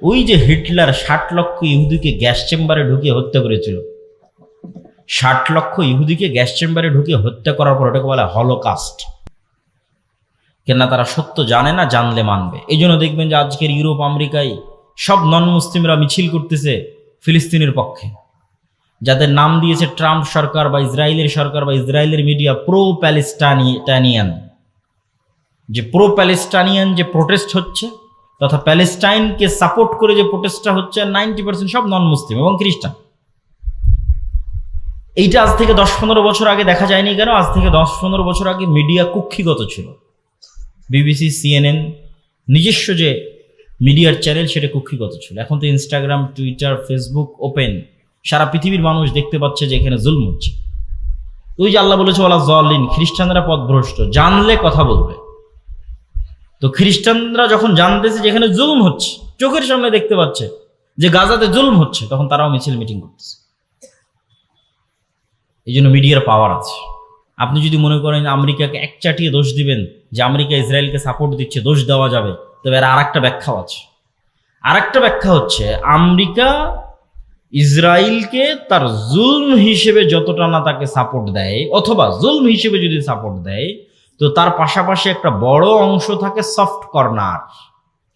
ওই যে হিটলার 60 লক্ষ ইহুদিকে গ্যাস চেম্বারে ঢুকিয়ে হত্যা করেছিল, 60 লক্ষ ইহুদিকে গ্যাস চেম্বারে ঢুকিয়ে হত্যা করার পর ওটাকে বলে হলোকাস্ট। কেননা তারা সত্য জানে না, জানলে মানবে। এই জন্য দেখবেন যে আজকের ইউরোপ আমেরিকায় সব নন মুসলিমরা মিছিল করতেছে ফিলিস্তিনের পক্ষে, যাদের নাম দিয়েছে ট্রাম্প সরকার বা ইসরায়েলের সরকার বা ইসরায়েলের মিডিয়া প্রো প্যালেস্টাইনিয়ান। যে প্রো প্যালেস্টাইনিয়ান যে প্রোটেস্ট হচ্ছে তথা প্যালেস্টাইনকে সাপোর্ট করে যে প্রোটেস্টটা হচ্ছে, 90% সব নন মুসলিম এবং খ্রিস্টান। এইটা আজ থেকে 10-15 বছর আগে দেখা যায়নি কেন? আজ থেকে 10-15 বছর আগে মিডিয়া কুক্ষিগত ছিল। বিবিসি, সিএনএন, নিজস্ব যে মিডিয়ার চ্যানেল সেটা কুক্ষিগত ছিল। এখন তো ইনস্টাগ্রাম, টুইটার, ফেসবুক ওপেন, সারা পৃথিবীর মানুষ দেখতে পাচ্ছে যে এখানে জুলম হচ্ছে। ওই যে আল্লাহ বলেছে ওয়ালা যালিন, খ্রিস্টানরা পথভ্রষ্ট, জানলে কথা বলবে। তো খ্রিস্টানরা যখন জানতেছে যে এখানে জুলম হচ্ছে, চোখের সামনে দেখতে পাচ্ছে যে গাজাতে জুলম হচ্ছে, তখন তারাও মিছিল মিটিং করতেছে। এই জন্য মিডিয়ার পাওয়ার আছে। আপনি যদি মনে করেন আমেরিকাকে একচাটিয়ে দোষ দিবেন যে আমেরিকা ইসরায়েলকে সাপোর্ট দিচ্ছে, দোষ দেওয়া যাবে, তবে এর আরেকটা ব্যাখ্যাও আছে। আরেকটা ব্যাখ্যা হচ্ছে আমেরিকা ইসরায়েলকে তার জুলম হিসেবে যতটা না তাকে সাপোর্ট দেয়, অথবা জুলম হিসেবে যদি সাপোর্ট দেয়, তো তার পাশাপাশি একটা বড় অংশ থাকে সফট কর্নার।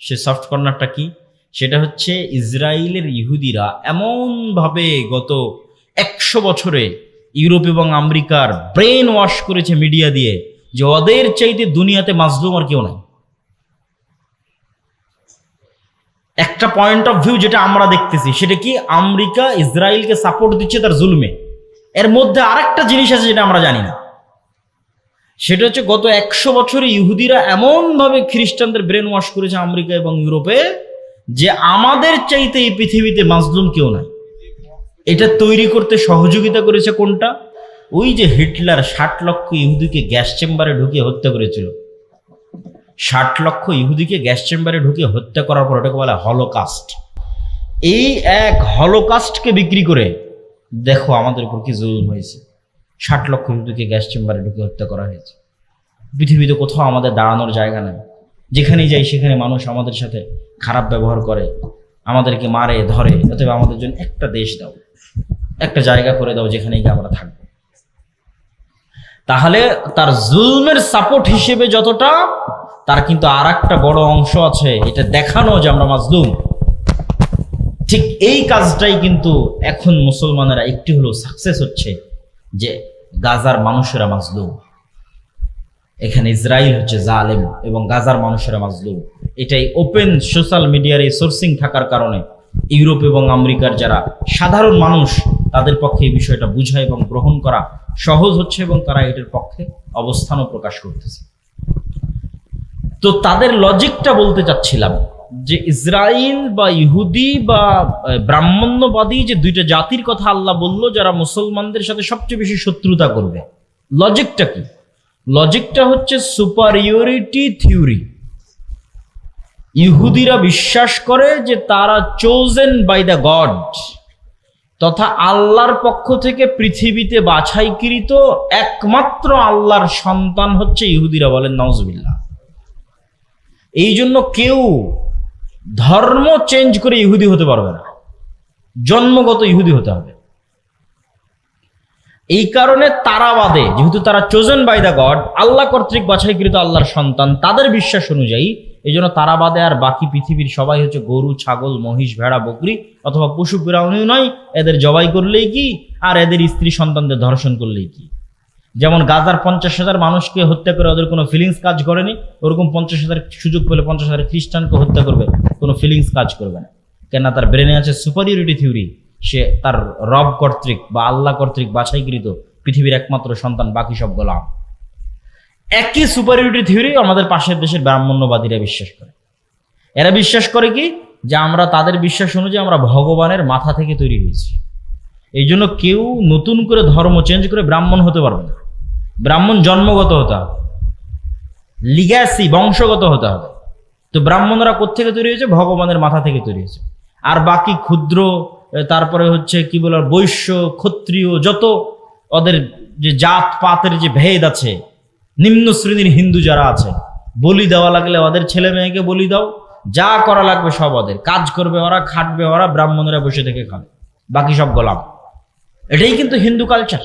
সে সফট কর্নারটা কি? সেটা হচ্ছে ইসরায়েলের ইহুদিরা এমনভাবে গত 100 বছরে ইউরোপ এবং আমেরিকার ব্রেন ওয়াশ করেছে মিডিয়া দিয়ে যে ওদের চাইতে দুনিয়াতে মাজলুম আর কেউ নাই। একটা পয়েন্ট অফ ভিউ যেটা আমরা দেখতেছি সেটা কি? আমেরিকা ইসরায়েলকে সাপোর্ট দিচ্ছে তার জুলমে। এর মধ্যে আরেকটা জিনিস আছে যেটা আমরা জানি না, সেটা হচ্ছে গত 100 বছরে ইহুদিরা এমনভাবে খ্রিস্টানদের ব্রেন ওয়াশ করেছে আমেরিকা এবং ইউরোপে যে আমাদের চাইতে এই পৃথিবীতে মাজলুম কেউ নাই। এটা তৈরি করতে সহযোগিতা করেছে কোনটা? ওই যে হিটলার 60 লক্ষ ইহুদিকে গ্যাস চেম্বারে ঢুকিয়ে হত্যা করেছিল, 60 লক্ষ ইহুদিকে গ্যাস চেম্বারে ঢুকিয়ে হত্যা করার পর ওটাকে বলে হলোকাস্ট। এই এক হলোকাস্টকে বিক্রি করে দেখো আমাদের উপর কি জুলুম হয়েছে। 60 লক্ষ ইহুদিকে গ্যাস চেম্বারে ঢুকিয়ে হত্যা করা হয়েছে। পৃথিবীতে কোথাও আমাদের দাঁড়ানোর জায়গা নেই। যেখানেই যাই সেখানে মানুষ আমাদের সাথে খারাপ ব্যবহার করে, আমাদেরকে মারে ধরে। অতএব আমাদের জন্য একটা দেশ দাও, একটা জায়গা করে দাও যেখানে গিয়ে আমরা থাকবো। তাহলে তার জুলমের সাপোর্ট হিসেবে যতটা, তার কিন্তু আর একটা বড় অংশ আছে এটা দেখানো যে আমরা মাজলুম। ঠিক এই কাজটাই কিন্তু এখন মুসলমানেরা একটি হলো সাকসেস হচ্ছে, যে গাজার মানুষেরা মাজলুম, এখানে ইসরায়েল হচ্ছে জালেম এবং গাজার মানুষেরা মাজলুম। এটাই ওপেন সোশ্যাল মিডিয়ার এই সোর্সিং থাকার কারণে ইউরোপ এবং আমেরিকার যারা সাধারণ মানুষ তাদের পক্ষে এই বিষয়টা বোঝা এবং গ্রহণ করা সহজ হচ্ছে এবং তারা এটার পক্ষে অবস্থানও প্রকাশ করতেছে। তো তাদের লজিকটা বলতে চাচ্ছিলাম যে ইসরায়েল বা ইহুদি বা ব্রাহ্মণ্যবাদী যে দুইটা জাতির কথা আল্লাহ বলল যারা মুসলমানদের সাথে সবচেয়ে বেশি শত্রুতা করবে, লজিকটা কি? লজিকটা হচ্ছে সুপারিয়রিটি থিওরি। ইহুদিরা বিশ্বাস করে যে তারা চোজেন বাই দ্য গড, তথা আল্লাহর পক্ষ থেকে পৃথিবীতে বাছাইকৃত একমাত্র আল্লাহর সন্তান হচ্ছে ইহুদিরা। বলেন নাউজুবিল্লাহ। এই জন্য কেউ ধর্ম চেঞ্জ করে ইহুদি হতে পারবে না, জন্মগত ইহুদি হতে হবে। এই কারণে তারাবাদে, যেহেতু তারা চোজেন বাই দ্য গড, আল্লাহ কর্তৃক বাছাইকৃত আল্লাহর সন্তান, তাদের বিশ্বাস অনুযায়ী এই জন্য তারাবাদে আর বাকি পৃথিবীর সবাই হচ্ছে গরু, ছাগল, মহিষ, ভেড়া, বকরি অথবা পশু প্রাণীও নয়। এদের জবাই করলেই কি, আর এদের স্ত্রী সন্তানদের ধর্ষণ করলেই কি। যেমন গাজার 50,000 মানুষকে হত্যা করে ওদের কোনো ফিলিংস কাজ করেনি, ওরকম 50,000 সুযোগ পেলে 50,000 খ্রিস্টানকে হত্যা করবে, কোনো ফিলিংস কাজ করবে না। কেননা তার ব্রেনে আছে সুপারিয়রিটি থিওরি। সে তার রব কর্তৃক বা আল্লাহ কর্তৃক বাছাইকৃত পৃথিবীর একমাত্র সন্তান, বাকি সব গোলাম। একই সুপারিয়রিটি থিওরি আমাদের পাশের দেশের ব্রাহ্মণ্যবাদীরা বিশ্বাস করে। এরা বিশ্বাস করে কি, যে আমরা তাদের বিশ্বাস অনুযায়ী আমরা ভগবানের মাথা থেকে তৈরি হয়েছি। এই জন্য কেউ নতুন করে ধর্ম চেঞ্জ করে ব্রাহ্মণ হতে পারবে না। ব্রাহ্মণ জন্মগত হতে হবে, লিগ্যাসি বংশগত হতে হবে। তো ব্রাহ্মণরা কোত্থেকে তৈরি হয়েছে? ভগবানের মাথা থেকে তৈরি হয়েছে। আর বাকি ক্ষুদ্র, তারপরে হচ্ছে কি বলার, বৈশ্য, ক্ষত্রিয়, যত ওদের যে জাত পাতের যে ভেদ আছে, নিম্ন শ্রেণীর হিন্দু যারা আছে, বলি দেওয়া লাগলে ওদের ছেলে মেয়েকে বলি দাও, যা করা লাগবে সব ওদের, কাজ করবে ওরা, খাটবে ওরা, ব্রাহ্মণরা বসে থেকে খাবে, বাকি সব গোলাম। এটাই কিন্তু হিন্দু কালচার।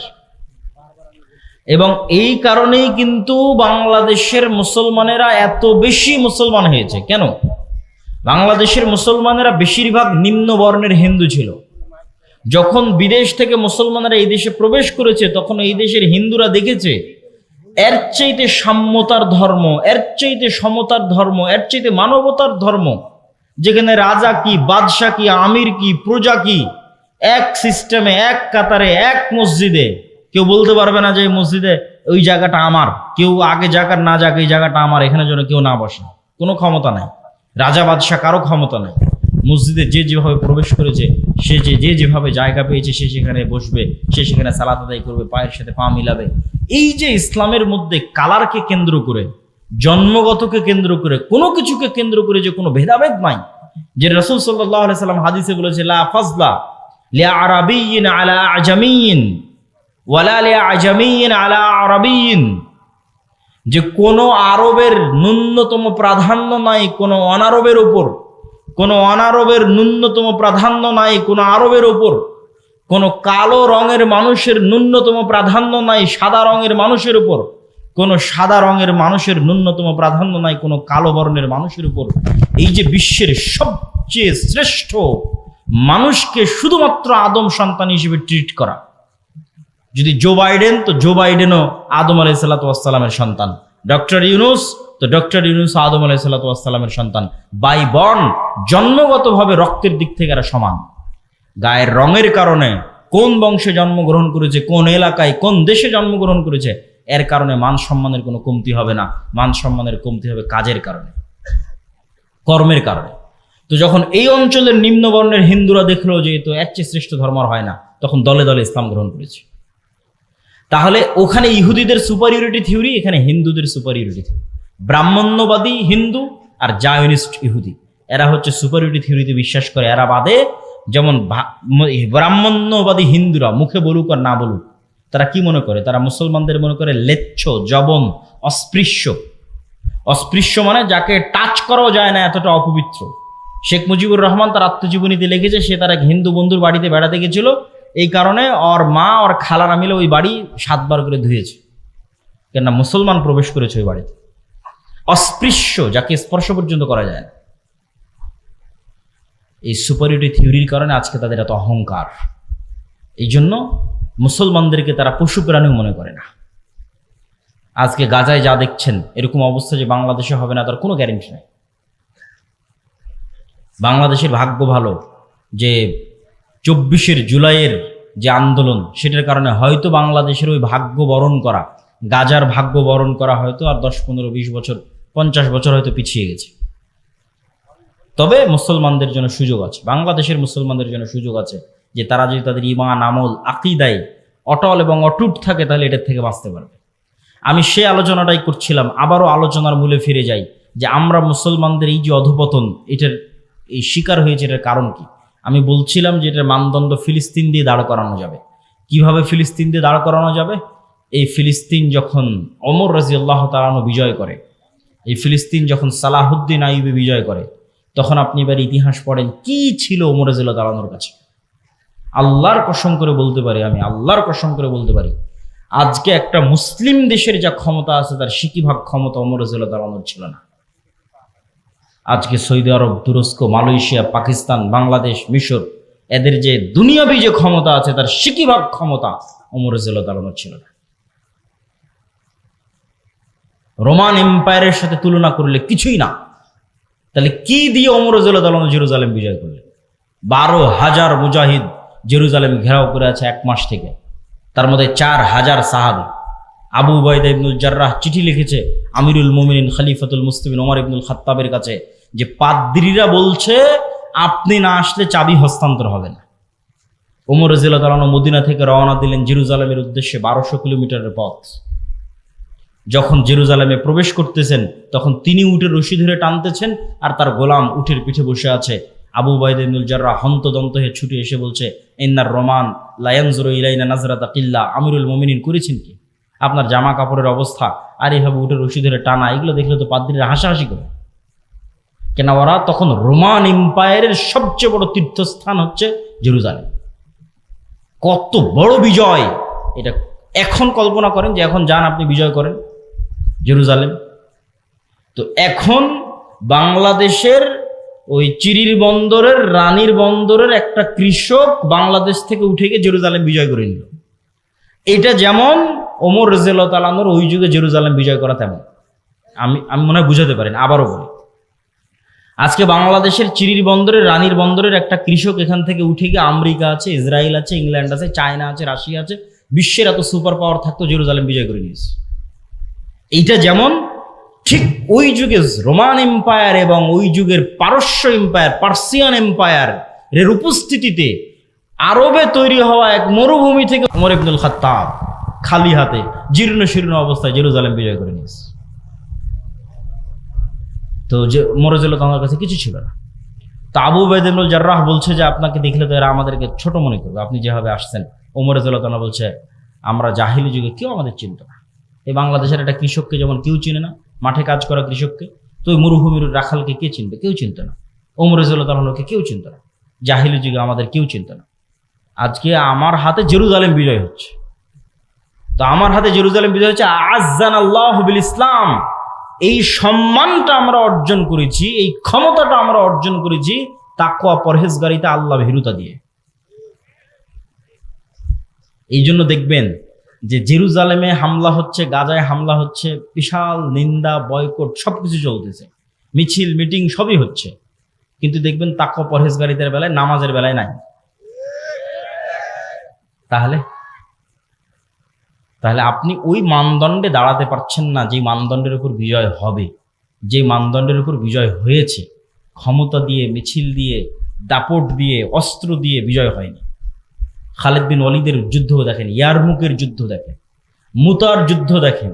এবং এই কারণেই কিন্তু বাংলাদেশের মুসলমানেরা এত বেশি মুসলমান হয়েছে। কেন? বাংলাদেশের মুসলমানেরা বেশিরভাগ নিম্ন বর্ণের হিন্দু ছিল। যখন বিদেশ থেকে মুসলমানেরা এই দেশে প্রবেশ করেছে, তখন এই দেশের হিন্দুরা দেখেছে এর চাইতে সাম্যতার ধর্ম, এর চাইতে সমতার ধর্ম, এর চাইতে মানবতার ধর্ম, যেখানে রাজা কি, বাদশাহ কি, আমির কি, প্রজা কি, এক সিস্টেমে, এক কাতারে, এক মসজিদে, কেউ বলতে পারবে না যে এই মসজিদে ওই জায়গাটা আমার, কেউ আগে জায়গার না যাক, এই জায়গাটা আমার, এখানে যেন কেউ না বসে। কোনো ক্ষমতা নাই, রাজা বাদশাহ কারো ক্ষমতা নাই। মসজিদে যে যেভাবে প্রবেশ করেছে, সে যেভাবে জায়গা পেয়েছে, সে সেখানে বসবে, সে সেখানে সালাত আদায় করবে, পায়ের সাথে পা মিলাবে। এই যে ইসলামের মধ্যে কালারকে কেন্দ্র করে, জন্মগতকে কেন্দ্র করে, কোনো কিছুকে কেন্দ্র করে যে কোনো ভেদাভেদ নাই, যে রাসূল সাল্লাল্লাহু আলাইহি সাল্লাম হাদিসে বলেছে লা ফাজলা লিআরাবিয়্যিন আলা আজামিয়্যিন ওয়ালা লিআজামিয়্যিন আলা আরাবিয়্যিন, যে কোনো আরবের ন্যূনতম প্রাধান্য নাই কোনো অনারবের উপর, কোনো অনারবের ন্যূনতম প্রাধান্য নাই কোনো আরবের উপর, কোনো কালো রঙের মানুষের ন্যূনতম প্রাধান্য নাই সাদা রঙের মানুষের উপর, কোনো সাদা রঙের মানুষের ন্যূনতম প্রাধান্য নাই কোনো কালো বর্ণের মানুষের উপর। এই যে বিশ্বের সবচেয়ে শ্রেষ্ঠ মানুষকে শুধুমাত্র আদম সন্তান হিসেবে ট্রিট করা, যদি জো বাইডেন, তো জো বাইডেনও আদম আলাইহিসসালাতু ওয়াসসালামের সন্তান, ডক্টর ইউনূস, তো ডক্টর ইউনূস আদম আলাইহিসসালাতু ওয়াসসালামের সন্তান। বাই বর্ন, জন্মগতভাবে রক্তের দিক থেকে এরা সমান। গায়ের রঙের কারণে, কোন বংশে জন্মগ্রহণ করেছে, কোন এলাকায়, কোন দেশে জন্মগ্রহণ করেছে, এর কারণে মান সম্মানের কোনো কমতি হবে না। মান সম্মানের কমতি হবে কাজের কারণে, কর্মের কারণে। তো যখন এই অঞ্চলের নিম্নবর্ণের হিন্দুরা দেখলো যে তো এর চেয়ে শ্রেষ্ঠ ধর্ম আর হয় না, তখন দলে দলে ইসলাম গ্রহণ করেছে। তাহলে ওখানে ইহুদিদের সুপারিয়রিটি থিওরি, এখানে হিন্দুদের সুপারিয়রিটি থিওরি। ব্রাহ্মণ্যবাদী হিন্দু আর জায়নিস্ট ইহুদি, এরা হচ্ছে সুপারিয়রিটি থিওরিতে বিশ্বাস করে। এরা বাদে যেমন ব্রাহ্মণ্যবাদী হিন্দুরা মুখে বলুক আর না বলুক, তারা কি মনে করে? তারা মুসলমানদের মনে করে লেচ্ছ, জবন, অস্পৃশ্য। অস্পৃশ্য মানে যাকে টাচ করাও যায় না, এতটা অপবিত্র। শেখ মুজিবুর রহমান তার আত্মজীবনীতে লিখেছে, সে তার এক হিন্দু বন্ধুর বাড়িতে বেড়াতে গেছিল, এই কারণে ওর মা ওর খালারা মিলে ওই বাড়ি 7 বার করে ধুয়েছে, কেননা মুসলমান প্রবেশ করেছে ওই বাড়িতে। অস্পৃশ্য, যাকে স্পর্শ পর্যন্ত করা যায় না। এই সুপারিয়রিটি থিওরির কারণে আজকে তাদের এত অহংকার। এই জন্য মুসলমানদেরকে তারা পশু প্রাণীও মনে করে না। আজকে গাজায় যা দেখছেন, এরকম অবস্থা যে বাংলাদেশে হবে না তার কোনো গ্যারেন্টি নেই। বাংলাদেশের ভাগ্য ভালো যে 24 জুলাইয়ের যে আন্দোলন, সেটার কারণে হয়তো বাংলাদেশের ওই ভাগ্য বরণ করা, গাজার ভাগ্য বরণ করা হয়তো আর 10, 15, 20 বছর, 50 বছর হয়তো পিছিয়ে গেছে। তবে মুসলমানদের জন্য সুযোগ আছে, বাংলাদেশের মুসলমানদের জন্য সুযোগ আছে, যে তারা যদি তাদের ঈমান, আমল, আকীদায় অটল এবং অটুট থাকে, তাহলে এটার থেকে বাঁচতে পারবে। আমি সে আলোচনাটাই করছিলাম, আবারও আলোচনার মূলে ফিরে যাই, যে আমরা মুসলমানদের এই যে অধঃপতন, এটার এই শিকার হয়েছে, এটার কারণ কি? আমি বলছিলাম যে এটার মানদণ্ড ফিলিস্তিন দিয়ে দাঁড় করানো যাবে। কিভাবে ফিলিস্তিন দিয়ে দাঁড় করানো যাবে? এই ফিলিস্তিন যখন ওমর রাদিয়াল্লাহু তাআলা আনহু বিজয় করে, এই ফিলিস্তিন যখন সালাহুদ্দিন আইয়ুবী বিজয় করে, তখন আপনি এবার ইতিহাস পড়েন কি ছিল ওমর রাদিয়াল্লাহু তাআলা আনহুর কাছে। আল্লাহর কসম করে বলতে পারি, আমি আল্লাহর কসম করে বলতে পারি, আজকে একটা মুসলিম দেশের যা ক্ষমতা আছে, তার 60% ক্ষমতা ওমর রাদিয়াল্লাহু তাআলা আনহুর ছিল না। আজকে সৌদি আরব, তুরস্ক, মালয়েশিয়া, পাকিস্তান, বাংলাদেশ, মিশর, এদের যে দুনিয়াবি যে ক্ষমতা আছে, তার 60% ক্ষমতা ওমর রাদিয়াল্লাহু তাআলা আনহুর ছিল না। রোমান এম্পায়ারের সাথে তুলনা করলে কিছুই না। তাহলে কি দিয়ে ওমর রাদিয়াল্লাহু তাআলা আনহু জেরুজালেম বিজয় করলেন? 12,000 মুজাহিদ জেরুজালেম ঘেরাও করে আছে 1 মাস থেকে, তার মধ্যে 4,000 সাহাবী। আবু উবাইদা ইবনুল জাররাহ চিঠি লিখেছে আমিরুল মুমিনিন খলিফাতুল মুসলিমিন ওমর ইবনুল খাত্তাবের কাছে, যে পাদ্রীরা বলছে আপনি না আসলে চাবি হস্তান্তর হবে না। ওমর রাদিয়াল্লাহু তাআলা মদিনা থেকে রওনা দিলেন জেরুজালেমের উদ্দেশ্যে, 1200 কিলোমিটারের পথ। যখন জেরুজালেমে প্রবেশ করতেছেন, তখন তিনি উটের রশি ধরে টানতেছেন, আর তার গোলাম উটের পিঠে বসে আছে। আবু উবাইদা ইবনুল জাররাহ হন্তদন্ত হয়ে ছুটে এসে বলছে, ইন্নার রোমান লা ইয়ানজুরু ইলাইনা নাজরাতা কিল্লা, আমিরুল মুমিনিন করেছেন কি? আপনার জামা কাপড়ের অবস্থা আর এইভাবে উটের রশি ধরে টানা, এগুলো দেখলে তো পাদ্রীরা হাসাহাসি করে। কেন ওরা তখন রোমান এম্পায়ারের সবচেয়ে বড় তীর্থস্থান হচ্ছে জেরুজালেম। কত বড় বিজয় এটা! এখন কল্পনা করেন যে এখন যান আপনি বিজয় করেন জেরুজালেম। তো এখন বাংলাদেশের ওই চিরির বন্দরের, রানীর বন্দরের একটা কৃষক বাংলাদেশ থেকে উঠে গিয়ে জেরুজালেম বিজয় করে নিল। এটা যেমন ওমর রাদিয়াল্লাহু তাআলা আনহুর ওই যুগে জেরুজালেম বিজয় করা, তেমন আমি মনে হয় বুঝাতে পারেন। আবারও বলি, আজকে বাংলাদেশের চিরির বন্দরের, রানীর বন্দরের একটা কৃষক এখান থেকে উঠে গিয়ে আমেরিকা আছে, ইসরায়েল আছে, ইংল্যান্ড আছে, চায়না আছে, রাশিয়া আছে, বিশ্বের এত সুপার পাওয়ার থাকতো, জেরুজালেম বিজয় করে নিয়েছে। এইটা যেমন ঠিক ওই যুগে রোমান এম্পায়ার এবং ওই যুগের পারস্য এম্পায়ার, পার্সিয়ান এম্পায়ার এর উপস্থিতিতে আরবে তৈরি হওয়া এক মরুভূমি থেকে ওমর ইবনুল খাত্তাব খালি হাতে জীর্ণ শীর্ণ অবস্থায় জেরুজালেম বিজয় করে নিয়েছে। তো যে ওমর রাদিয়াল্লাহু তাআলার কাছে কিছু ছিল না। তো আবু উবাইদা ইবনুল জাররাহ বলছে যে আপনাকে দেখলে তো এরা আমাদেরকে ছোট মনে করবে, আপনি যেভাবে আসছেন। ওমর রাদিয়াল্লাহু তাআলা বলছে আমরা জাহিলি যুগে কেউ আমাদের চিনত না। এই বাংলাদেশের একটা কৃষককে যেমন কেউ চিনে না, মাঠে কাজ করা কৃষককে, তো ওই মরুভূমির রাখালকে কে চিনবে? কেউ চিনত না। ওমর রাদিয়াল্লাহু তাআলাকে কেউ চিনত না, জাহিলি যুগে আমাদের কেউ চিনত না। আজকে আমার হাতে জেরুজালেম বিজয় হচ্ছে। তো আমার হাতে জেরুজালেম বিজয় হচ্ছে, আযানাল্লাহু বিল ইসলাম। এই সম্মানটা আমরা অর্জন করেছি, এই ক্ষমতাটা আমরা অর্জন করেছি তাকওয়া, পরহেজগারিতা, আল্লাহ ভীরুতা দিয়ে। এই জন্য দেখবেন যে জেরুজালেমে হামলা হচ্ছে, গাজায় হামলা হচ্ছে, বিশাল নিন্দা, বয়কট সবকিছু চলতেছে, মিছিল মিটিং সবই হচ্ছে, কিন্তু দেখবেন তাকওয়া পরহেজগারিতার বেলায়, নামাজের বেলায় নাই। তাহলে আপনি ওই মানদণ্ডে দাঁড়াতে পারছেন না যে মানদণ্ডের উপর বিজয় হবে, যে মানদণ্ডের উপর বিজয় হয়েছে। ক্ষমতা দিয়ে, মিছিল দিয়ে, দাপট দিয়ে, অস্ত্র দিয়ে বিজয় হয়নি। খালিদ বিন ওয়ালিদের যুদ্ধ দেখেন, ইয়ারমুকের যুদ্ধ দেখেন, মুতার যুদ্ধ দেখেন,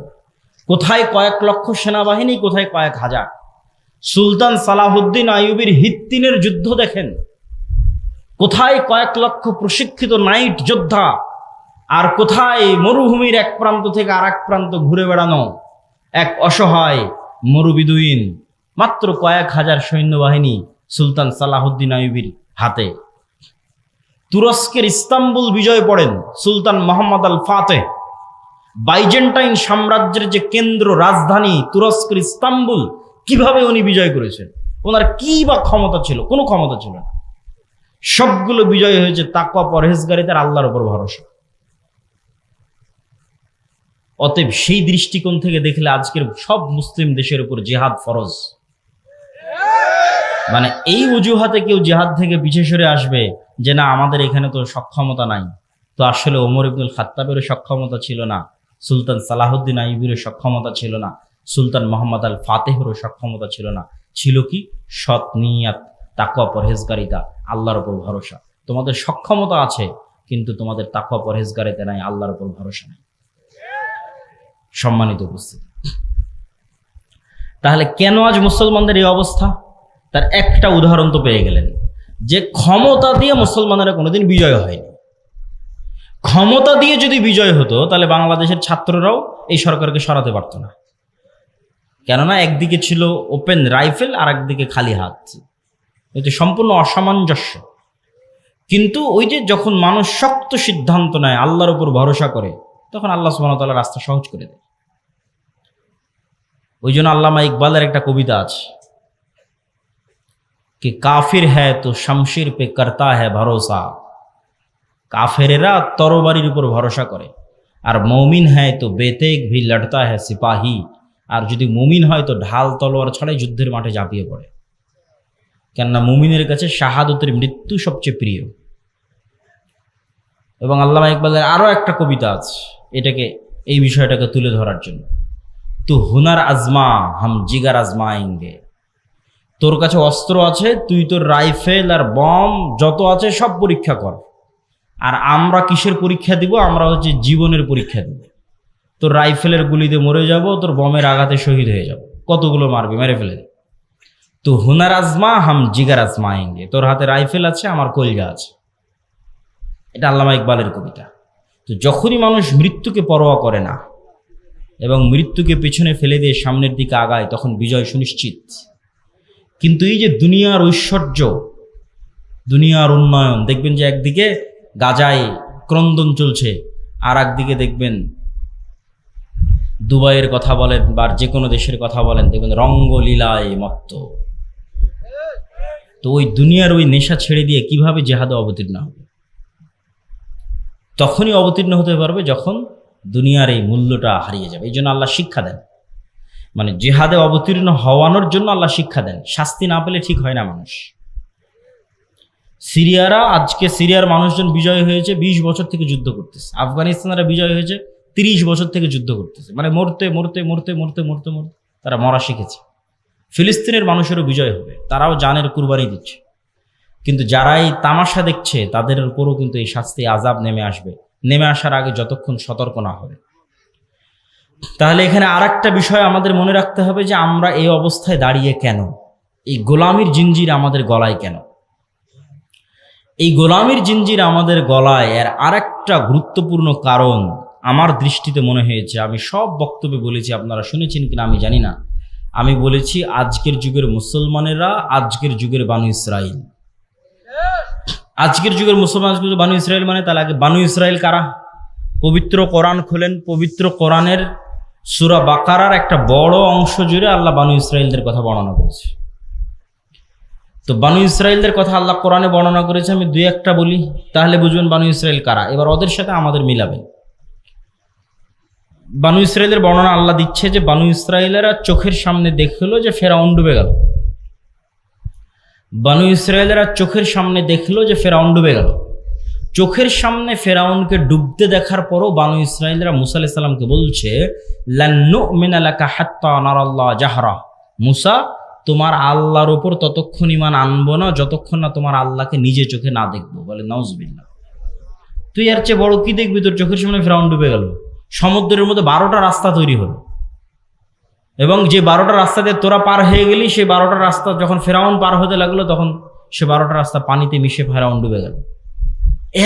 কোথায় কয়েক লক্ষ সেনাবাহিনী, কোথায় কয়েক হাজার। সুলতান সালাহুদ্দিন আইয়ুবীর হিত্তিনের যুদ্ধ দেখেন, কোথায় কয়েক লক্ষ প্রশিক্ষিত নাইট যোদ্ধা, আর কোথায় মরুভূমির এক প্রান্ত থেকে আর এক প্রান্ত ঘুরে বেড়ানো এক অসহায় মরুবিদুইন। মাত্র কয়েক হাজার সৈন্যবাহিনী সুলতান সালাহুদ্দিন আইয়ুবীর হাতে। তুরস্কের ইস্তাম্বুল বিজয় পড়েন সুলতান মোহাম্মদ আল ফাতেহ। বাইজেন্টাইন সাম্রাজ্যের যে কেন্দ্র, রাজধানী তুরস্কের ইস্তাম্বুল, কিভাবে উনি বিজয় করেছেন? ওনার কি বা ক্ষমতা ছিল? কোনো ক্ষমতা ছিল না। সবগুলো বিজয় হয়েছে তাকওয়া, পরহেজগারিতার, আল্লাহর উপর ভরসা। অতএব সেই দৃষ্টিকোণ থেকে দেখলে আজকের সব মুসলিম দেশের উপর জিহাদ ফরজ। মানে এই অজুহাতে কেউ জিহাদ থেকে পিছিয়ে সরে আসবে যে না আমাদের এখানে তো সক্ষমতা নাই, তো আসলে ওমর ইবনুল খাত্তাবেরও সক্ষমতা ছিল না, সুলতান সালাহুদ্দিন আইয়ুবীরও সক্ষমতা ছিল না, সুলতান মোহাম্মদ আল ফাতেহেরও সক্ষমতা ছিল না। ছিল কি? সৎ নিয়াত, তাকওয়া, পরহেজগারিতা, আল্লাহর উপর ভরসা। তোমাদের সক্ষমতা আছে, কিন্তু তোমাদের তাকওয়া, পরহেজগারিতা নাই, আল্লাহর উপর ভরসা নাই। সম্মানিত উপস্থিতি, তাহলে কেন আজ মুসলমানদের এই অবস্থা? তার একটা উদাহরণ তো পেয়ে গেলেন, যে ক্ষমতা দিয়ে মুসলমানেরা কোনোদিন বিজয় হয়নি। ক্ষমতা দিয়ে যদি বিজয় হতো তাহলে বাংলাদেশের ছাত্ররাও এই সরকারকে সরাতে পারত না। কেননা একদিকে ছিল ওপেন রাইফেল আর একদিকে খালি হাত, এতে সম্পূর্ণ অসামঞ্জস্য। কিন্তু ওই যে যখন মানুষ শক্ত সিদ্ধান্ত নেয়, আল্লাহর উপর ভরসা করে, তখন আল্লাহ সুবহানাহু ওয়া তাআলা রাস্তা সহজ করে দেয়। ওই জন্য আল্লামা ইকবালের একটা কবিতা আছে कि काफिर है तो शमशीर पे करता है भरोसा। কাফেরেরা তরবারির উপর ভরসা করে, আর মৌমিন হয় তো বেতেক ভি লড়তা है সিপাহী। আর যদি মুমিন হয় তো ঢাল তলোয়ার ছাড়াই যুদ্ধের মাঠে ঝাঁপিয়ে পড়ে। কেননা মুমিনের কাছে শাহাদতের মৃত্যু সবচেয়ে প্রিয়। এবং আল্লামা ইকবালের আরো একটা কবিতা আছে এটাকে, এই বিষয়টাকে তুলে ধরার জন্য। তু হুনার আজমা হাম জিগার আজমায়েঙ্গে। তোর কাছে অস্ত্র আছে, তুই তোর রাইফেল আর বম যত আছে সব পরীক্ষা কর, আর আমরা কিসের পরীক্ষা দিব? আমরা হচ্ছে জীবনের পরীক্ষা দিব। তোর রাইফেলের গুলিতে মরে যাব, তোর বমের আঘাতে শহীদ হয়ে যাব, কতগুলো মারবি, মেরে ফেলে। তো হুনার আজমা হাম জিগার আজমায়েঙ্গে। তোর হাতে রাইফেল আছে, আমার কলজা আছে। এটা আল্লামা ইকবালের কবিতা। তো যখনই মানুষ মৃত্যুকে পরোয়া করে না এবং মৃত্যুকে পেছনে ফেলে দিয়ে সামনের দিকে আগায়, তখন বিজয় সুনিশ্চিত। কিন্তু এই যে দুনিয়ার ঐশ্বর্য, দুনিয়ার উন্নয়ন, দেখবেন যে একদিকে গাজায় ক্রন্দন চলছে, আর একদিকে দেখবেন দুবাইয়ের কথা বলেন বা যে কোনো দেশের কথা বলেন, দেখবেন রঙ্গলীলায় মত্ত। তো ওই দুনিয়ার ওই নেশা ছেড়ে দিয়ে কিভাবে জেহাদে অবতীর্ণ হবে? তখনই অবতীর্ণ হতে পারবে যখন দুনিয়ার এই মূল্যটা হারিয়ে যাবে। এই জন্য আল্লাহ শিক্ষা দেন, মানে জেহাদে অবতীর্ণ হওয়ানোর জন্য আল্লাহ শিক্ষা দেন। শাস্তি না পেলে ঠিক হয় না মানুষ। আজকে সিরিয়ার মানুষজন বিজয় হয়েছে, 20 বছর থেকে যুদ্ধ করতেছে। আফগানিস্তানেরা বিজয় হয়েছে, 30 বছর থেকে যুদ্ধ করতেছে, মানে মরতে মরতে মরতে মরতে মরতে মরতে তারা মরা শিখেছে। ফিলিস্তিনের মানুষেরও বিজয় হবে, তারাও জানের কুরবানি দিচ্ছে। কিন্তু যারা এই তামাশা দেখছে তাদের উপরও কিন্তু এই শাস্তি আযাব নেমে আসবে, নেমে আসার আগে যতক্ষণ সতর্ক না হবে। তাহলে এখানে আরেকটা বিষয় আমাদের মনে রাখতে হবে যে আমরা এই অবস্থায় দাঁড়িয়ে কেন, এই গোলামির জিঞ্জির আমাদের গলায় কেন? এই গোলামির জিঞ্জির আমাদের গলায় এর আরেকটা গুরুত্বপূর্ণ কারণ আমার দৃষ্টিতে মনে হয়েছে, আমি সব বক্তব্যে বলেছি, আপনারা শুনেছেন কিনা আমি জানি না, আমি বলেছি আজকের যুগের মুসলমানেরা আজকের যুগের বানু ইসরাইল। আজকের যুগের মুসলমান বানু ইসরাইল মানে তাহলে আগে বানু ইসরাইল কারা? পবিত্র কোরআন খোলেন, পবিত্র কোরআনের সূরা বাকারার একটা বড় অংশ জুড়ে আল্লাহ বানু ইসরাইলদের কথা বর্ণনা করেছে। তো বানু ইসরাইলদের কথা আল্লাহ কোরআনে বর্ণনা করেছে, আমি দুই একটা বলি তাহলে বুঝবেন বানু ইসরাইল কারা। এবার ওদের সাথে আমাদের মিলাবেন। বানু ইসরাইলের বর্ণনা আল্লাহ দিচ্ছে যে বানু ইসরাইলেরা চোখের সামনে দেখলো যে ফেরাউন ডুবে গেল। বানু ইসরাইলেরা চোখের সামনে দেখলো যে ফেরাউন ডুবে গেল। চোখের সামনে ফেরাউনকে ডুবতে দেখার পরও বানু ইসরাইলরা মুসা আলাইহিস সালামকে বলছে, লান নুমিনা লাকা হাত্তা নারাল্লাহ জাহরা, মুসা তোমার আল্লাহর উপর ততক্ষণ ঈমান আনবো না যতক্ষণ না তোমার আল্লাহকে নিজে চোখে না দেখবো। বলে নাউজুবিল্লাহ, তুই এর চেয়ে বড় কি দেখবি? তোর চোখের সামনে ফেরাউন ডুবে গেল, সমুদ্রের মধ্যে 12টা রাস্তা তৈরি হলো, এবং যে 12টা রাস্তা দিয়ে তোরা পার হয়ে গেলি, সেই 12টা রাস্তা যখন ফেরাউন পার হতে লাগলো তখন সে 12টা রাস্তা পানিতে মিশে ফেরাউন ডুবে গেল।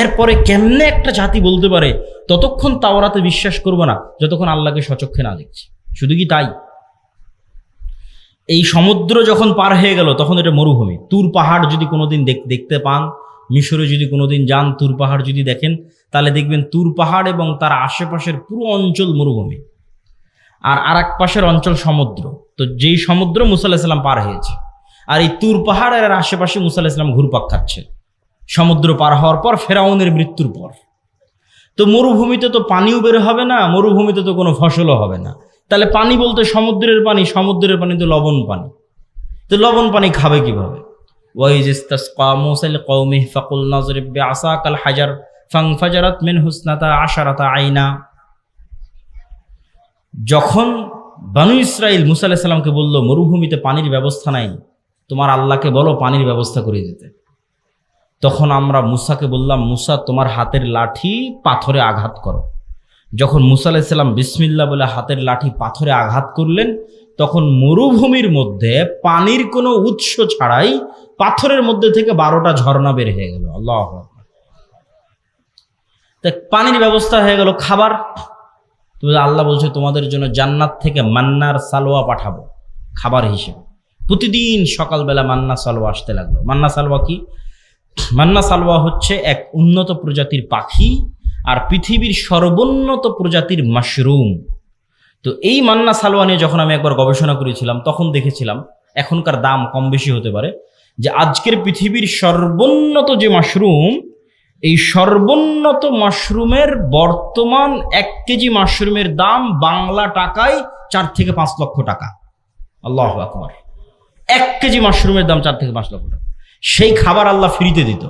এরপরে কেমনে একটা জাতি বলতে পারে ততক্ষণ তাওরাতে বিশ্বাস করবো না যতক্ষণ আল্লাহকে সচক্ষে না দেখছি? শুধু কি তাই, এই সমুদ্র যখন পার হয়ে গেল তখন এটা মরুভূমি। তুর পাহাড় যদি কোনোদিন দেখতে পান, মিশরে যদি কোনোদিন যান, তুর পাহাড় যদি দেখেন, তাহলে দেখবেন তুর পাহাড় এবং তার আশেপাশের পুরো অঞ্চল মরুভূমি, আর আরেক পাশের অঞ্চল সমুদ্র। তো যেই সমুদ্র মুসা আলাইহিস সালাম পার হয়েছে, আর এই তুর পাহাড়ের আশেপাশে মুসা আলাইহিস সালাম ঘুরপাক খাচ্ছে সমুদ্র পার হওয়ার পর, ফেরাউনের মৃত্যুর পর। তো মরুভূমিতে তো পানিও বের হবে না, মরুভূমিতে তো কোনো ফসলও হবে না। তাহলে পানি বলতে সমুদ্রের পানি, সমুদ্রের পানি তো লবণ পানি। তো লবণ পানি খাবে কিভাবে? ওয়াইজ ইসতাসকা মূসা লিকওমিহি ফাকুলনা যরিব বিআসাকাল হাজার ফানফাজারাত মিনহু ইসনাতা আশারাতা আইনা। যখন বানু ইসরাইল মুসা আলাইহিস সালামকে বলল মরুভূমিতে পানির ব্যবস্থা নাই, তোমার আল্লাহকে বলো পানির ব্যবস্থা করে দিতে, তখন আমরা মুসাকে বললাম, মুসা তোমার হাতের লাঠি পাথরে আঘাত করো। যখন মুসা আলাইহিস সালাম বিসমিল্লাহ বলে হাতের লাঠি পাথরে আঘাত করলেন, তখন মরুভূমির মধ্যে পানির কোনো উৎস ছাড়াই পাথরের মধ্যে থেকে 12টা ঝর্ণা বের হয়ে গেল। আল্লাহু আকবার। পানির ব্যবস্থা হয়ে গেল। খাবার, আল্লাহ বলছে তোমাদের জন্য জান্নাত থেকে মান্নার সালোয়া পাঠাবো খাবার হিসেবে। প্রতিদিন সকালবেলা মান্না সালোয়া আসতে লাগলো। মান্না সালোয়া কি? মান্না সালোয়া হচ্ছে এক উন্নত প্রজাতির পাখি আর পৃথিবীর সর্বোন্নত প্রজাতির মাশরুম। তো এই মান্না সালোয়া নিয়ে যখন আমি একবার গবেষণা করেছিলাম তখন দেখেছিলাম, এখনকার দাম কম বেশি হতে পারে, যে আজকের পৃথিবীর সর্বোন্নত যে মাশরুম, এই সর্বোন্নত মাশরুমের বর্তমান 1 কেজি মাশরুমের দাম বাংলা টাকায় 4 থেকে 5 লক্ষ টাকা। আল্লাহু আকবার। 1 কেজি মাশরুমের দাম 4 থেকে 5 লক্ষ টাকা। সেই খাবার আল্লাহ ফ্রিতে দিত।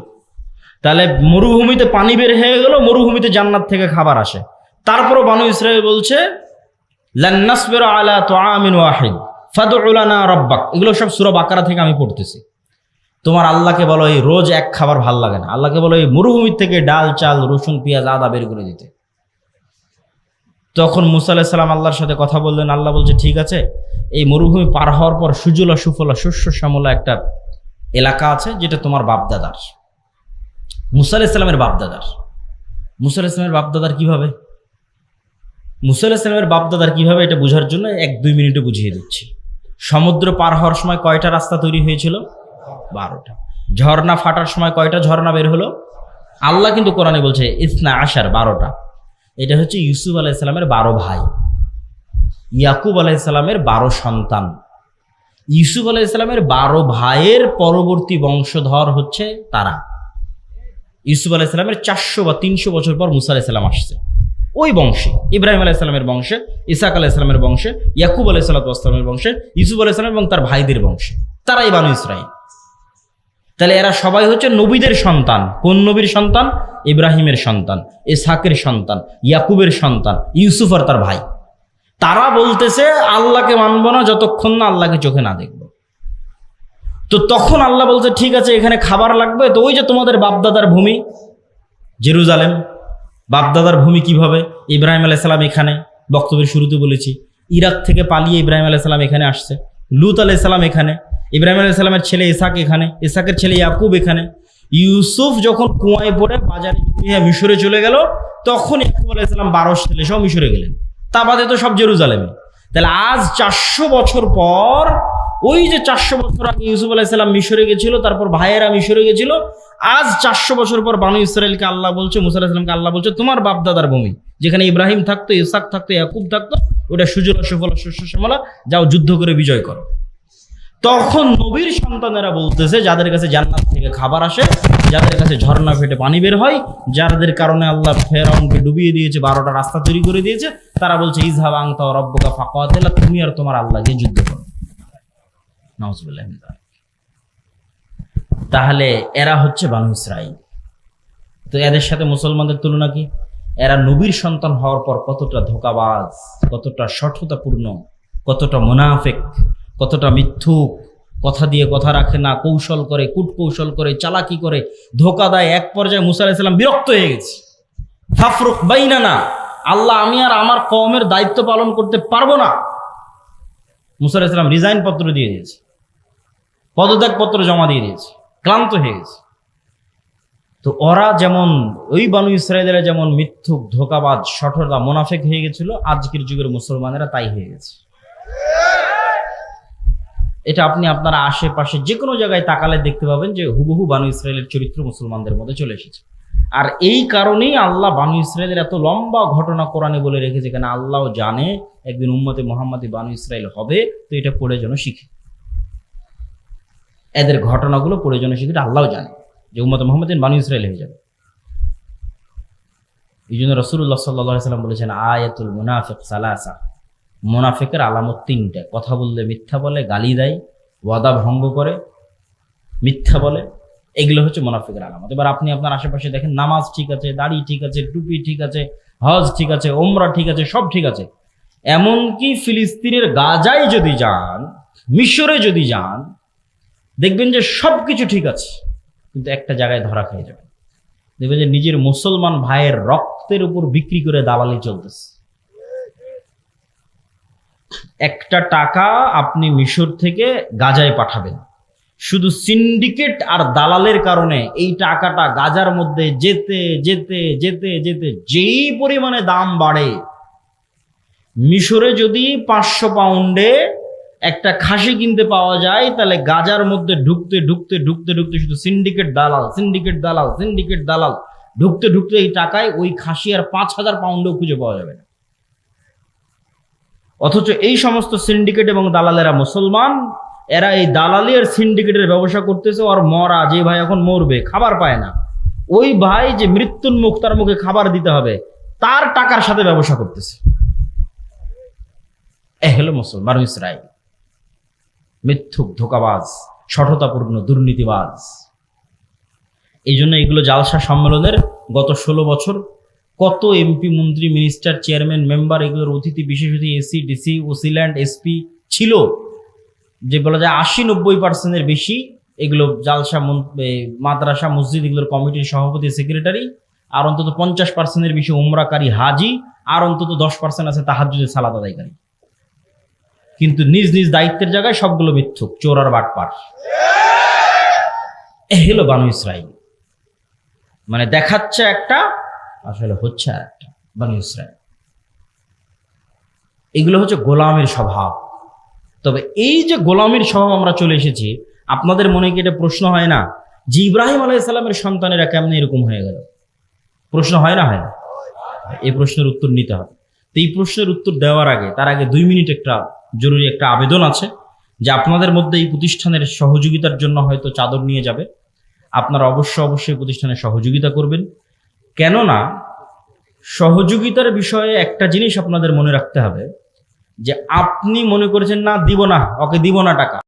তাহলে মরুভূমিতে পানি বের হয়ে গেল, মরুভূমিতে জান্নাত থেকে খাবার আসে। তারপরও বানু ইসরাইল বলছে লান নাসবিরা আলা তুআমিন ওয়াহিদ ফাদউ লানা রাব্বাক। এগুলো সব সূরা বাকারা থেকে আমি পড়তেছি। তোমার আল্লাহকে বলো এই রোজ এক খাবার ভাল লাগে না, আল্লাহকে বলো এই মরুভূমির থেকে ডাল, চাল, রসুন, পেঁয়াজ, আদা বের করে দিতে। তখন মুসা আলাইহিস সালাম আল্লাহর সাথে কথা বললেন। আল্লাহ বলছে ঠিক আছে, এই মরুভূমি পার হওয়ার পর সুজলা সুফলা শস্য শ্যামলা একটা এলাকা আছে যেটা তোমার বাপদাদার, মুসা আলাইহিস সালামের বাপদাদার। মুসা আলাইহিস সালামের বাপদাদার কিভাবে? মুসা আলাইহিস সালামের বাপদাদার কিভাবে এটা বোঝার জন্য 1-2 মিনিটে বুঝিয়ে দিচ্ছি। সমুদ্র পার হওয়ার সময় কয়টা রাস্তা তৈরি হয়েছিল? 12টা। ঝর্ণা ফাটার সময় কয়টা ঝর্ণা বের হলো? আল্লাহ কিন্তু কোরআনে বলছে ইসনা আশার, 12টা। এটা হচ্ছে ইউসুফ আলাইহিসসালামের 12 ভাই, ইয়াকুব আলাইহিসসালামের 12 সন্তান। ইউসুফ আলাইহিসসালামের 12 ভাইয়ের পরবর্তী বংশধর হচ্ছে তারা। ইউসুফ আলাইহিসসালামের 400 বা 300 বছর পর মুসা আলাইহিসসালাম আসছে, ওই বংশে, ইব্রাহিম আলাইহিসসালামের বংশে, ইসাক আলাইহিসসালামের বংশে, ইয়াকুব আলাইহিসসালামের বংশে, ইউসুফ আলাইহিসসালাম এবং তার ভাইদের বংশে, তারাই বানু ইসরাঈল। তাহলে এরা সবাই হচ্ছে নবীদের সন্তান। কোন নবীর সন্তান? ইব্রাহিমের সন্তান, ইসহাকের সন্তান, ইয়াকুবের সন্তান, ইউসুফ আর তার ভাই। তারা বলতেছে আল্লাহকে মানবো না যতক্ষণ না আল্লাহকে চোখে না দেখবো। তো তখন আল্লাহ বলছে ঠিক আছে, এখানে খাবার লাগবে। তো ওই যে তোমাদের বাপদাদার ভূমি জেরুজালেম, বাপদাদার ভূমি কিভাবে? ইব্রাহিম আলাইহিস সালাম এখানে, বক্তব্যের শুরুতে বলেছি, ইরাক থেকে পালিয়ে ইব্রাহিম আলাইহিস সালাম এখানে আসছে। লূত আলাইহিস সালাম এখানে, ইব্রাহিম আলাইহিস সালামের ছেলে ইসহাক এখানে, ইসহাকের ছেলে ইয়াকুব এখানে। ইউসুফ যখন কুয়ায় পড়ে বাজারে মিশরে চলে গেল, তখন ইয়াকুব আলাইহিস সালাম 12 ছেলে সব মিশরে গেলেন। তা বাদে তো সব জেরুজালেমে। তাহলে আজ 400 বছর পর, ওই যে 400 বছর আগে ইউসুফ আলাইহিস সালাম মিশরে গেছিল, তারপর ভাইয়েরা মিশরে গেছিল, আজ 400 বছর পর বানু ইসরাইলকে আল্লাহ বলছে, মুসা আলাইহিস সালামকে আল্লাহ বলছে তোমার বাপদাদার ভূমি, যেখানে ইব্রাহিম থাকতো, ইসহাক থাকতো, ইয়াকুব থাকতো, ওটা সুজলা সুফলা শস্য শ্যামলা, যাও যুদ্ধ করে বিজয় করো। তখন নবীর সন্তানেরা বলতেছে, যাদের কাছে জান্নাত থেকে খাবার আসে, যাদের কাছে ঝর্ণা ফেটে পানি বের হয়, যাদের কারণে আল্লাহ ফেরাউনকে ডুবিয়ে দিয়েছে, 12টা রাস্তা তৈরি করে দিয়েছে, তারা বলছে ইযহাব আনতা ওয়া রাব্বুকা ফাকাতিলা, তুমি আর তোমার আল্লাহ গিয়ে যুদ্ধ করো। নাউযুবিল্লাহি মিন যালিক। তাহলে এরা হচ্ছে বানু ইসরাঈল। তো এদের সাথে মুসলমানদের তুলনা কি? এরা নবীর সন্তান হওয়ার পর কতটা ধোঁকাবাজ, কতটা সঠতাপূর্ণ, কতটা মুনাফিক, কতটা মিথ্যুক, কথা দিয়ে কথা রাখে না, কৌশল করে, কূটকৌশল করে, চালাকি করে, ধোঁকা দেয়। এক পর্যায়ে মুসা আলাইহিস সালাম বিরক্ত হয়ে গেছে। ফাফরুক বাইনানা, আল্লাহ আমি আর আমার কওমের দায়িত্ব পালন করতে পারবো না। মুসা আলাইহিস সালাম রিজাইন পত্র দিয়ে দিয়েছে, পদত্যাগ পত্র জমা দিয়ে দিয়েছে, ক্লান্ত হয়ে গেছে। তো ওরা যেমন, ওই বানু ইসরাঈলেরা যেমন মিথ্যুক, ধোঁকাবাজ, সঠতা, মুনাফিক হয়ে গেছিল, আজকের যুগের মুসলমানেরা তাই হয়ে গেছে। এটা আপনি আপনার আশেপাশে যে কোনো জায়গায় তাকালে দেখতে পাবেন যে হুবহু বানু ইসরাঈলের চরিত্র মুসলমানদের মধ্যে চলে এসেছে। আর এই কারণেই আল্লাহ বানু ইসরাঈলের এত লম্বা ঘটনা কোরআনে বলে রেখেছে, কেন আল্লাহ জানে একদিন উম্মতে মুহাম্মাদি বানু ইসরাঈল হবে, তো এটা পড়ে যেন শিখে, এদের ঘটনাগুলো পড়ে যেন শিখে। আল্লাহ জানে যে উম্মতে মুহাম্মাদিন বানু ইসরাঈল হয়ে যাবে। এই জন্য রাসূলুল্লাহ সাল্লাল্লাহু আলাইহি ওয়াসাল্লাম বলেছেন আয়াতুল মুনাফিক সালাসা, মুনাফিকের আলামত 3টা। কথা বললে মিথ্যা বলে, গালি দেয়, ওয়াদা ভঙ্গ করে, মিথ্যা বলে, এগুলো হচ্ছে মুনাফিকের আলামত। এবার আপনি আপনার আশেপাশে দেখেন, নামাজ ঠিক আছে, দাড়ি ঠিক আছে, টুপি ঠিক আছে, হজ ঠিক আছে, ওমরা ঠিক আছে, সব ঠিক আছে। এমনকি ফিলিস্তিনের গাজায় যদি যান, মিশরে যদি যান, দেখবেন যে সব কিছু ঠিক আছে, কিন্তু একটা জায়গায় ধরা খেয়ে যাবে। দেখবেন যে নিজের মুসলমান ভাইয়ের রক্তের উপর বিক্রি করে দালালি চলতেছে। একটা টাকা আপনি মিশর থেকে গাজায় পাঠাবেন, শুধু সিন্ডিকেট আর দালালের কারণে এই টাকাটা গাজার মধ্যে যেতে যেতে যেতে যেতে যেই পরিমাণে দাম বাড়ে, মিশরে যদি 500 পাউন্ডে একটা খাসি কিনতে পাওয়া যায়, তাহলে গাজার মধ্যে ঢুকতে ঢুকতে ঢুকতে ঢুকতে শুধু সিন্ডিকেট দালাল, সিন্ডিকেট দালাল, সিন্ডিকেট দালাল, ঢুকতে ঢুকতে এই টাকায় ওই খাসি আর 5000 পাউন্ডও খুঁজে পাওয়া যাবে না। অথচ এই সমস্ত সিন্ডিকেট এবং দালালেরা মুসলমান, এরা এই দালালি আর সিন্ডিকেটের ব্যবসা করতেছে। আর মরা যে ভাই এখন মরবে, খাবার পায় না, ওই ভাই যে মৃত্যুর মুখ, তার মুখে খাবার দিতে হবে, তার টাকার সাথে ব্যবসা করতেছে। এ হলো মুসলমান বানু ইসরাঈল, মিথ্যুক, ধোঁকাবাজ, সঠতাপূর্ণ, দুর্নীতিবাজ। এই জন্য এগুলো জালসা সম্মেলনের গত 16 বছর কত এমপি, মন্ত্রী, মিনিস্টার, চেয়ারম্যান, মেম্বার, এগুলোর অতিথি, বিশেষ অতিথি, এসি, ডিসি, ওসিল্যান্ড, এসপি ছিল, যে বলা যায় 80-90% বেশি এগুলো জালসা, মাদ্রাসা, মসজিদ, এগুলোর কমিটির সভাপতি, সেক্রেটারি, আর অন্তত 50% বেশি উমরাকারী হাজি, আর অন্তত 10% আছে তাহাজ্জুদের সালাত আদায়কারী। কিন্তু নিজ নিজ দায়িত্বের জায়গায় সবগুলো মিথ্যুক, চোর আর বাটপার। এ হলো বানু ইসরাঈল। মানে দেখাচ্ছে একটা, আসলে হচ্ছে আর একটা। বানু ইসরাঈল এগুলো হচ্ছে গোলামের স্বভাব। তবে এই যে গোলামির স্বভাব আমরা চলে এসেছি, আপনাদের মনে কি এটা প্রশ্ন হয় না যে ইব্রাহিম আলাইহিস সালামের সন্তানেরা কেমনে এরকম হয়ে গেল? প্রশ্ন হয় না? হয় না? এই প্রশ্নের উত্তর নিতে হবে। তো এই প্রশ্নের উত্তর দেওয়ার আগে, তার আগে 2 মিনিট একটা জরুরি একটা আবেদন আছে যে আপনাদের মধ্যে এই প্রতিষ্ঠানের সহযোগিতার জন্য হয়তো চাদর নিয়ে যাবে, আপনারা অবশ্যই প্রতিষ্ঠানের সহযোগিতা করবেন। কেননা সহযোগিতার বিষয়ে একটা জিনিস আপনাদের মনে রাখতে হবে যে আপনি মনে করেছেন না দিব না, ওকে দিব না টাকা,